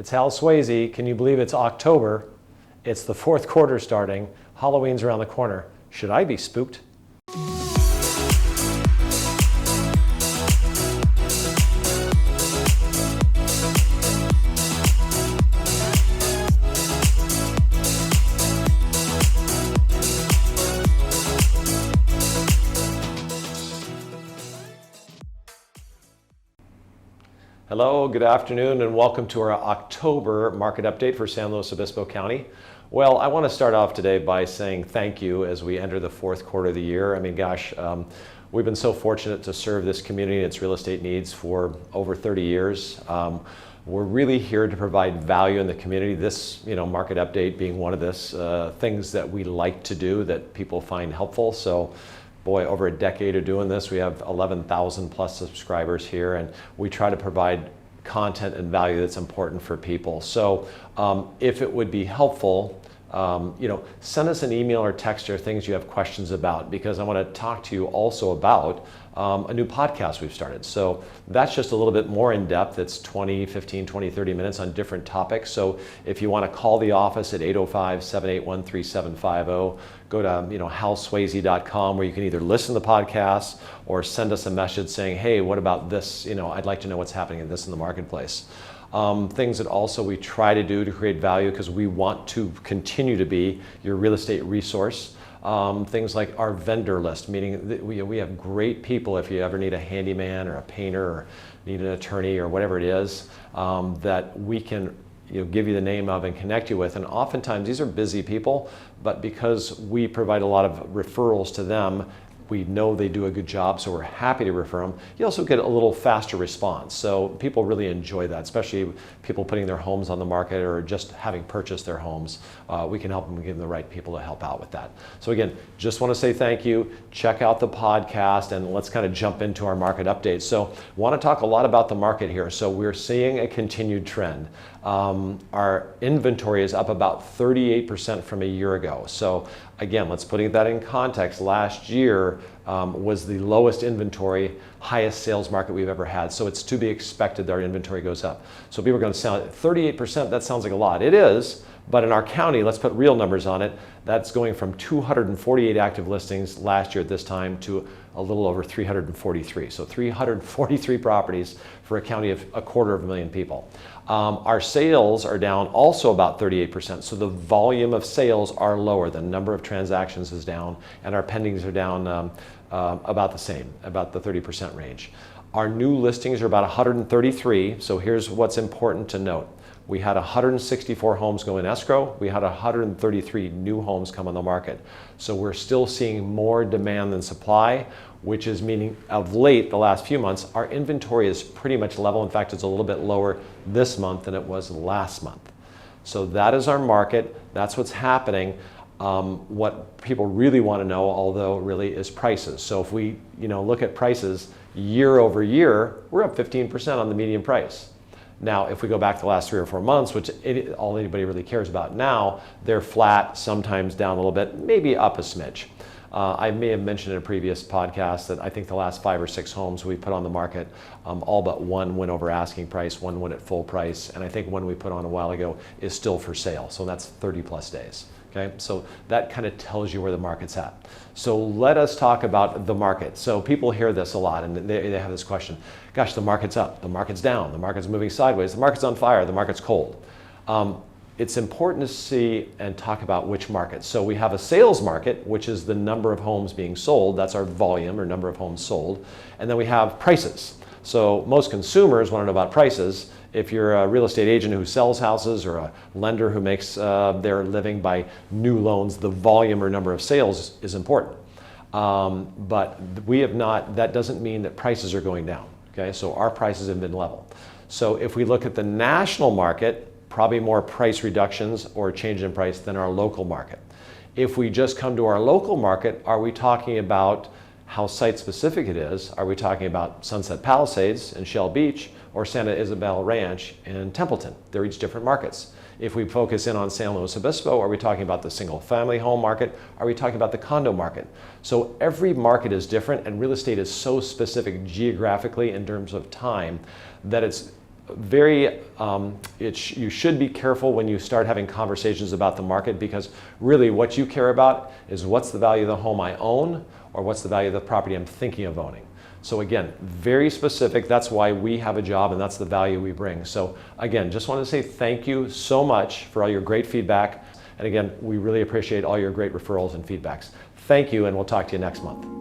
It's Hal Swayze. Can you believe it's October? It's the fourth quarter starting. Halloween's around the corner. Should I be spooked? Hello, good afternoon, and welcome to our October market update for San Luis Obispo County. Well, I want to start off today by saying thank you as we enter the fourth quarter of the year. I mean, gosh, we've been so fortunate to serve this community and its real estate needs for over 30 years. We're really here to provide value in the community. This, market update being one of this things that we like to do that people find helpful. So. Boy, over a decade of doing this, we have 11,000 plus subscribers here, and we try to provide content and value that's important for people. So if it would be helpful, send us an email or text or things you have questions about, because I want to talk to you also about a new podcast we've started. So that's just a little bit more in depth. It's 15, 20, 30 minutes on different topics. So if you want to call the office at 805-781-3750, go to halswayze.com, where you can either listen to the podcast or send us a message saying, hey, what about this? I'd like to know what's happening in this in the marketplace. Things that also we try to do to create value, because we want to continue to be your real estate resource. Things like our vendor list, meaning that we have great people if you ever need a handyman or a painter or need an attorney or whatever it is, that we can give you the name of and connect you with. And oftentimes these are busy people, but because we provide a lot of referrals to them, we know they do a good job, so we're happy to refer them. You also get a little faster response. So people really enjoy that, especially people putting their homes on the market or just having purchased their homes. We can help them, give them the right people to help out with that. So again, just want to say thank you. Check out the podcast, and let's kind of jump into our market update. So want to talk a lot about the market here. So we're seeing a continued trend. Our inventory is up about 38% from a year ago. So again, let's put that in context. Last year was the lowest inventory, highest sales market we've ever had. So it's to be expected that our inventory goes up. So people are going to sound 38%, that sounds like a lot. It is, but in our county, let's put real numbers on it. That's going from 248 active listings last year at this time to a little over 343. So 343 properties for a county of 250,000 people. Our sales are down also about 38%. So the volume of sales are lower. The number of transactions is down, and our pendings are down about the same, about the 30% range. Our new listings are about 133. So here's what's important to note. We had 164 homes go in escrow. We had 133 new homes come on the market. So we're still seeing more demand than supply, which is meaning of late, the last few months, our inventory is pretty much level. In fact, it's a little bit lower this month than it was last month. So that is our market. That's what's happening. What people really want to know, although, really is prices. So if we look at prices year over year, we're up 15% on the median price. Now, if we go back the last 3 or 4 months, which all anybody really cares about now, they're flat, sometimes down a little bit, maybe up a smidge. I may have mentioned in a previous podcast that I think the last 5 or 6 homes we put on the market, all but one went over asking price, one went at full price, and I think one we put on a while ago is still for sale. So that's 30 plus days. Okay, so that kind of tells you where the market's at. So let us talk about the market. So people hear this a lot, and they have this question, gosh, the market's up, the market's down, the market's moving sideways, the market's on fire, the market's cold. It's important to see and talk about which market. So we have a sales market, which is the number of homes being sold. That's our volume, or number of homes sold. And then we have prices. So most consumers want to know about prices. If you're a real estate agent who sells houses, or a lender who makes their living by new loans, the volume or number of sales is important. But we have not, that doesn't mean that prices are going down. Okay, so our prices have been level. So if we look at the national market, probably more price reductions or change in price than our local market. If we just come to our local market, are we talking about how site specific it is? Are we talking about Sunset Palisades in Shell Beach or Santa Isabel Ranch in Templeton? They're each different markets. If we focus in on San Luis Obispo, are we talking about the single family home market? Are we talking about the condo market? So every market is different, and real estate is so specific geographically in terms of time that it's you should be careful when you start having conversations about the market, because really what you care about is what's the value of the home I own, or what's the value of the property I'm thinking of owning. So again, very specific. That's why we have a job, and that's the value we bring. So again, just want to say thank you so much for all your great feedback. And again, we really appreciate all your great referrals and feedbacks. Thank you, and we'll talk to you next month.